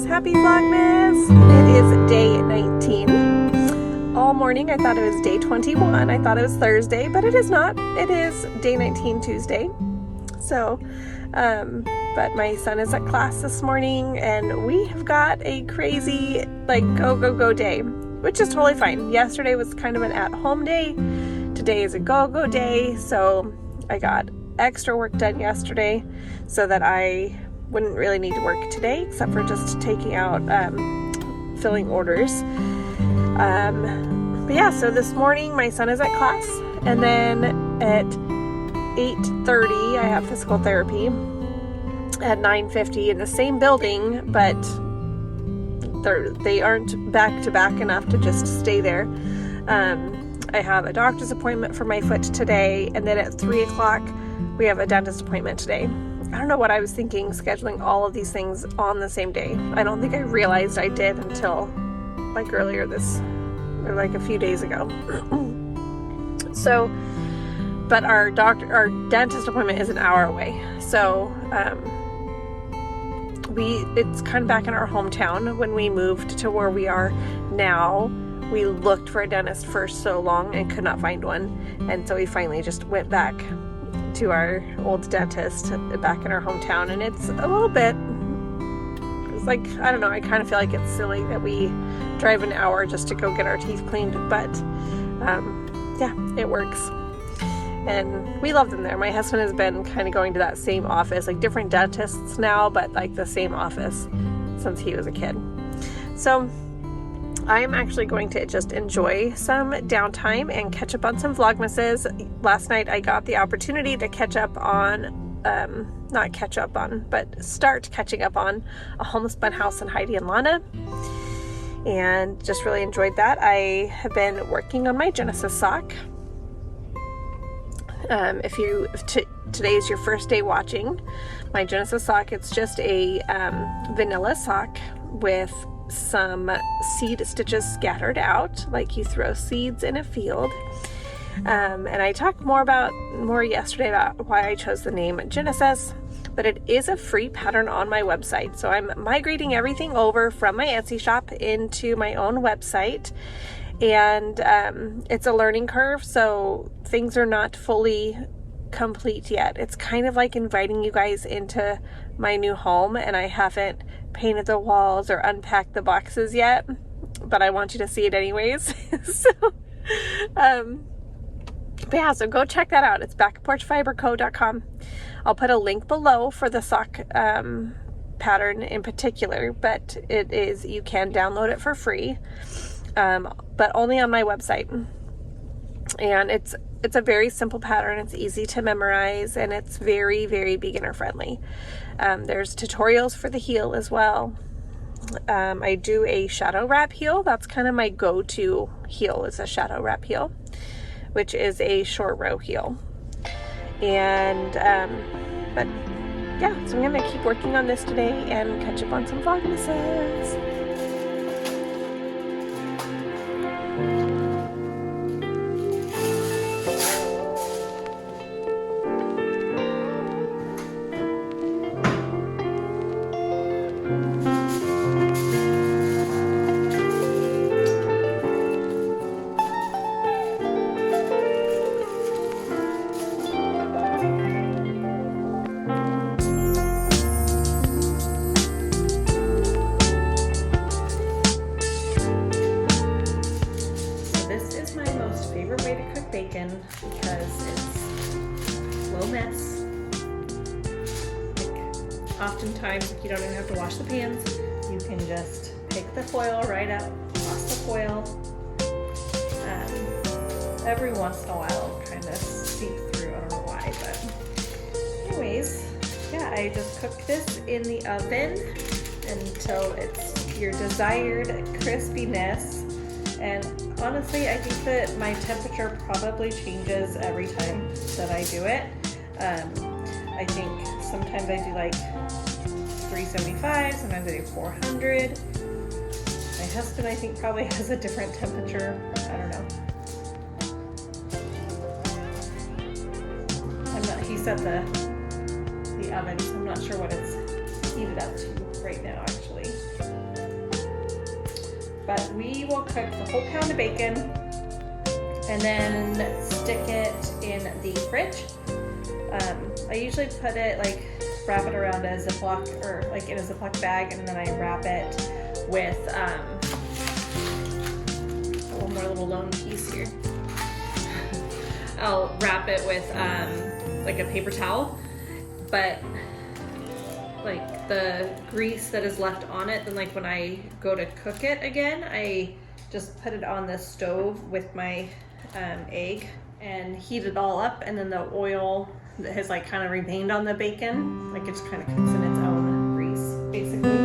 Happy Vlogmas! It is day 19. All morning I thought it was day 21. I thought it was Thursday, but it is not. It is day 19 Tuesday. So, but my son is at class this morning and we have got a crazy, go day, which is totally fine. Yesterday was kind of an at-home day. Today is a go day, so I got extra work done yesterday so that I wouldn't really need to work today except for just taking out filling orders. But yeah, so this morning my son is at class, and then at 8:30 I have physical therapy. At 9:50 in the same building, but they aren't back to back enough to just stay there. I have a doctor's appointment for my foot today, and then at 3 o'clock we have a dentist appointment today. I don't know what I was thinking, scheduling all of these things on the same day. I don't think I realized I did until earlier or a few days ago. So, but our dentist appointment is an hour away. So, it's kind of back in our hometown. When we moved to where we are now, we looked for a dentist for so long and could not find one. And so we finally just went back to our old dentist back in our hometown, and it's a little bit, I don't know, I kind of feel like it's silly that we drive an hour just to go get our teeth cleaned, but yeah, it works. And we love them there. My husband has been kind of going to that same office, different dentists now, but the same office since he was a kid. So I am actually going to just enjoy some downtime and catch up on some Vlogmases. Last night I got the opportunity to start catching up on A Homespun House and Heidi and Lana, and just really enjoyed that. I have been working on my Genesis sock. If today is your first day watching my Genesis sock, it's just a vanilla sock with some seed stitches scattered out, like you throw seeds in a field. And I talked more yesterday about why I chose the name Genesis, but it is a free pattern on my website. So I'm migrating everything over from my Etsy shop into my own website, and it's a learning curve, so things are not fully complete yet. It's kind of like inviting you guys into my new home, and I haven't painted the walls or unpacked the boxes yet, but I want you to see it anyways. So but yeah, so go check that out. It's backporchfiberco.com. I'll put a link below for the sock pattern in particular, but you can download it for free, but only on my website. And it's a very simple pattern. It's easy to memorize, and it's very, very beginner friendly. There's tutorials for the heel as well. I do a shadow wrap heel. That's kind of my go-to heel, is a shadow wrap heel, which is a short row heel. And but yeah, so I'm gonna keep working on this today and catch up on some Vlogmases. Bacon, because it's low mess. Oftentimes you don't even have to wash the pans. You can just pick the foil right up, toss the foil. Every once in a while it'll kind of seep through. I don't know why, but anyways, yeah, I just cook this in the oven until it's your desired crispiness. And honestly, I think that my temperature probably changes every time that I do it. I think sometimes I do 375, sometimes I do 400. My husband, I think, probably has a different temperature. I don't know. He set the oven, so I'm not sure what it's heated up to right now, actually. But we will cook the whole pound of bacon and then stick it in the fridge. I usually put it, like, wrap it around a Ziploc, or like in a Ziploc bag, and then I wrap it with one more little lone piece here. I'll wrap it with like a paper towel, but like the grease that is left on it, then like when I go to cook it again, I just put it on the stove with my egg and heat it all up, and then the oil that has like kind of remained on the bacon, like it just kind of cooks in its own grease, basically.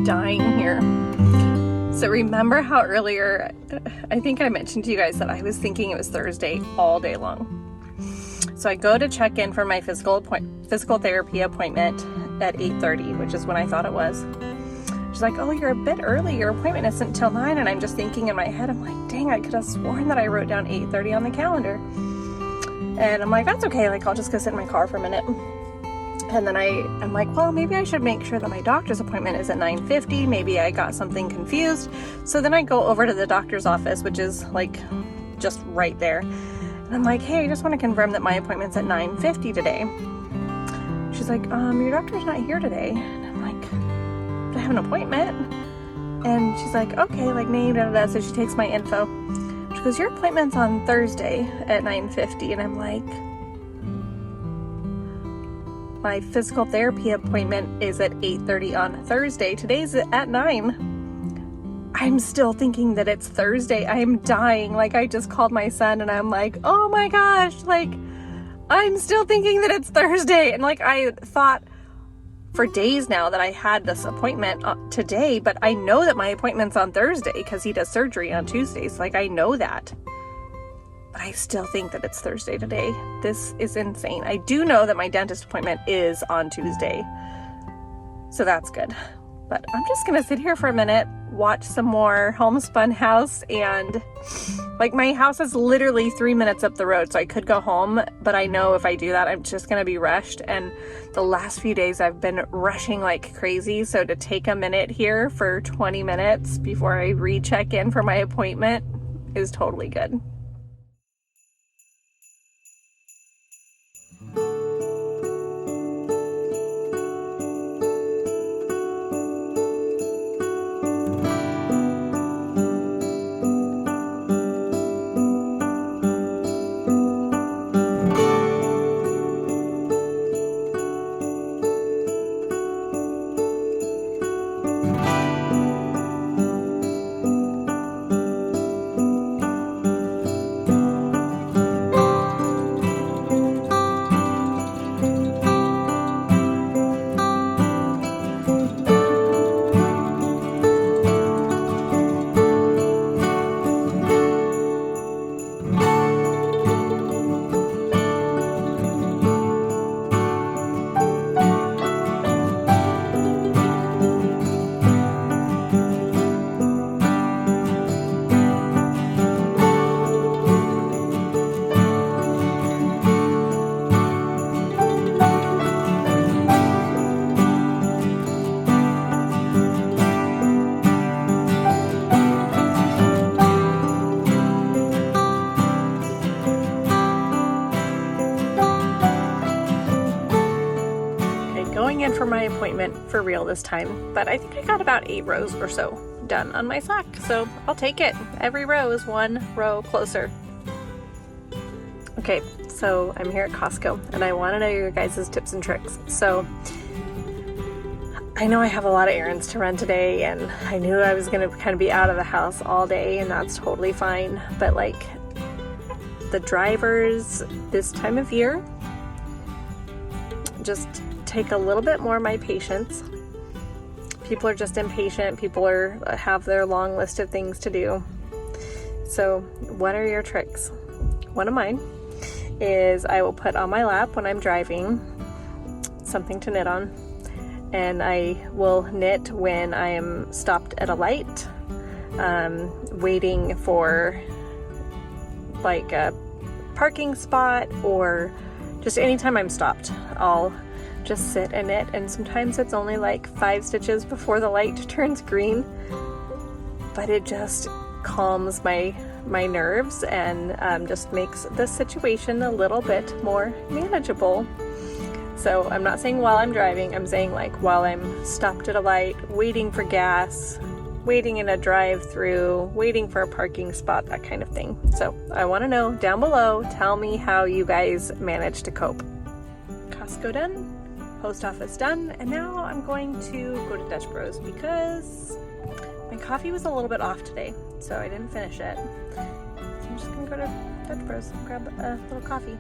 Dying here. So remember how earlier, I think I mentioned to you guys that I was thinking it was Thursday all day long. So I go to check in for my physical therapy appointment at 8:30, which is when I thought it was. She's like, oh, you're a bit early. Your appointment isn't till 9. And I'm just thinking in my head, I'm like, dang, I could have sworn that I wrote down 8:30 on the calendar. And I'm like, that's okay. Like, I'll just go sit in my car for a minute. And then I'm like, well, maybe I should make sure that my doctor's appointment is at 9:50. Maybe I got something confused. So then I go over to the doctor's office, which is like just right there. And I'm like, hey, I just want to confirm that my appointment's at 9:50 today. She's like, your doctor's not here today. And I'm like, but I have an appointment. And she's like, okay, like, name, da, da, da. So she takes my info. She goes, your appointment's on Thursday at 9:50. And I'm like, my physical therapy appointment is at 8:30 on Thursday. Today's at 9. I'm still thinking that it's Thursday. I am dying. Like, I just called my son and I'm like, oh my gosh, like, I'm still thinking that it's Thursday. And like, I thought for days now that I had this appointment today, but I know that my appointment's on Thursday because he does surgery on Tuesdays. Like, I know that. But I still think that it's Thursday today. This is insane. I do know that my dentist appointment is on Tuesday. So that's good. But I'm just going to sit here for a minute, watch some more Homespun House, and like, my house is literally 3 minutes up the road, so I could go home, but I know if I do that, I'm just going to be rushed. And the last few days I've been rushing like crazy. So to take a minute here for 20 minutes before I recheck in for my appointment is totally good. For my appointment for real this time, but I think I got about 8 rows or so done on my sock, so I'll take it. Every row is 1 row closer. Okay, so I'm here at Costco and I want to know your guys' tips and tricks. So I know I have a lot of errands to run today, and I knew I was gonna kind of be out of the house all day, and that's totally fine. But like, the drivers this time of year just take a little bit more of my patience. People are just impatient. People have their long list of things to do. So what are your tricks? One of mine is I will put on my lap when I'm driving something to knit on, and I will knit when I am stopped at a light, waiting for like a parking spot, or just anytime I'm stopped, I'll just sit and knit. And sometimes it's only like 5 stitches before the light turns green, but it just calms my nerves and just makes the situation a little bit more manageable. So I'm not saying while I'm driving, I'm saying like while I'm stopped at a light, waiting for gas, waiting in a drive-through, waiting for a parking spot, that kind of thing. So I want to know down below, tell me how you guys manage to cope. Costco done, post office done, and now I'm going to go to Dutch Bros because my coffee was a little bit off today, so I didn't finish it. So I'm just gonna go to Dutch Bros and grab a little coffee.